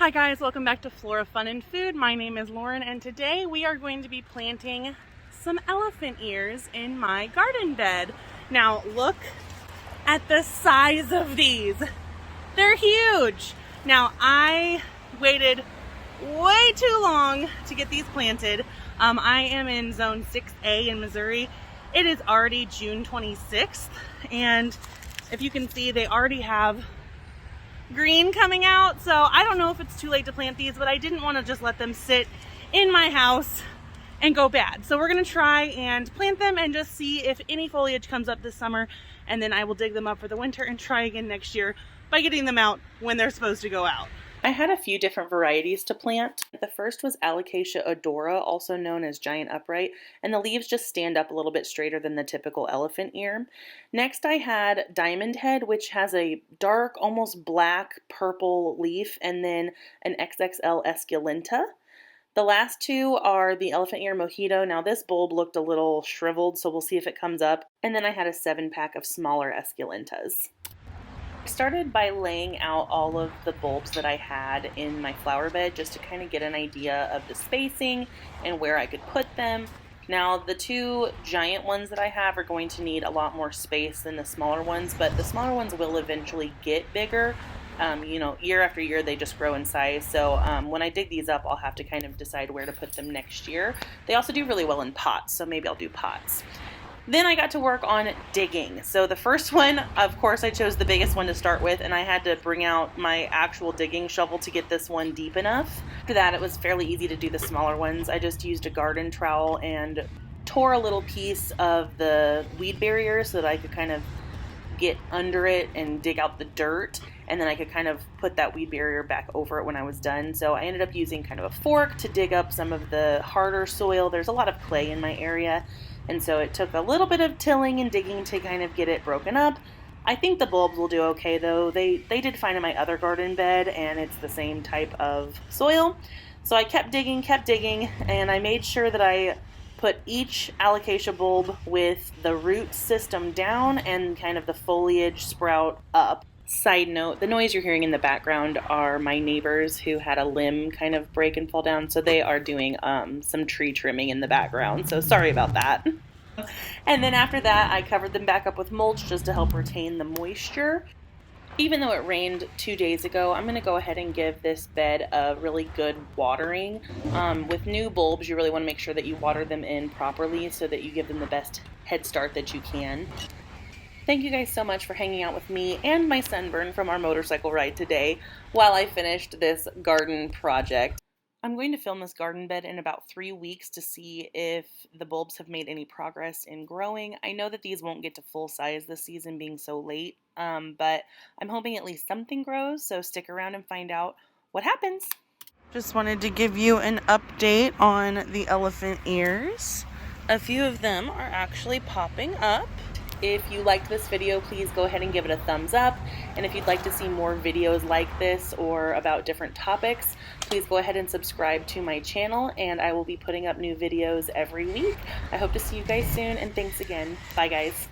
Hi guys, welcome back to Flora Fun and Food. My name is Lauren and today we are going to be planting some elephant ears in my garden bed. Now look at the size of these. They're huge. Now I waited way too long to get these planted. I am in zone 6A in Missouri. It is already June 26th and if you can see they already have green coming out, so I don't know if it's too late to plant these, but I didn't want to just let them sit in my house and go bad. So we're gonna try and plant them and just see if any foliage comes up this summer, and then I will dig them up for the winter and try again next year by getting them out when they're supposed to go out. I had a few different varieties to plant. The first was Colocasia odora, also known as giant upright, and the leaves just stand up a little bit straighter than the typical elephant ear. Next I had diamond head, which has a dark, almost black purple leaf, and then an XXL esculenta. The last two are the elephant ear mojito. Now this bulb looked a little shriveled, so we'll see if it comes up. And then I had a 7-pack of smaller esculentas. I started by laying out all of the bulbs that I had in my flower bed just to kind of get an idea of the spacing and where I could put them. Now the two giant ones that I have are going to need a lot more space than the smaller ones, but the smaller ones will eventually get bigger. You know, year after year they just grow in size, so when I dig these up I'll have to kind of decide where to put them next year. They also do really well in pots, so maybe I'll do pots. Then I got to work on digging. So the first one, of course, I chose the biggest one to start with, and I had to bring out my actual digging shovel to get this one deep enough. After that, it was fairly easy to do the smaller ones. I just used a garden trowel and tore a little piece of the weed barrier so that I could kind of get under it and dig out the dirt, and then I could kind of put that weed barrier back over it when I was done. So I ended up using kind of a fork to dig up some of the harder soil. There's a lot of clay in my area, and so it took a little bit of tilling and digging to kind of get it broken up. I think the bulbs will do okay though. They did fine in my other garden bed, and it's the same type of soil. So I kept digging, and I made sure that I put each alocasia bulb with the root system down and kind of the foliage sprout up. Side note, the noise you're hearing in the background are my neighbors who had a limb kind of break and fall down, so they are doing some tree trimming in the background, so sorry about that. And then after that I covered them back up with mulch just to help retain the moisture. Even though it rained 2 days ago, I'm going to go ahead and give this bed a really good watering. With new bulbs, you really want to make sure that you water them in properly so that you give them the best head start that you can. Thank you guys so much for hanging out with me and my sunburn from our motorcycle ride today while I finished this garden project. I'm going to film this garden bed in about 3 weeks to see if the bulbs have made any progress in growing. I know that these won't get to full size this season being so late, but I'm hoping at least something grows, so stick around and find out what happens. Just wanted to give you an update on the elephant ears. A few of them are actually popping up. If you liked this video, please go ahead and give it a thumbs up. And if you'd like to see more videos like this or about different topics, please go ahead and subscribe to my channel, and I will be putting up new videos every week. I hope to see you guys soon, and thanks again. Bye guys.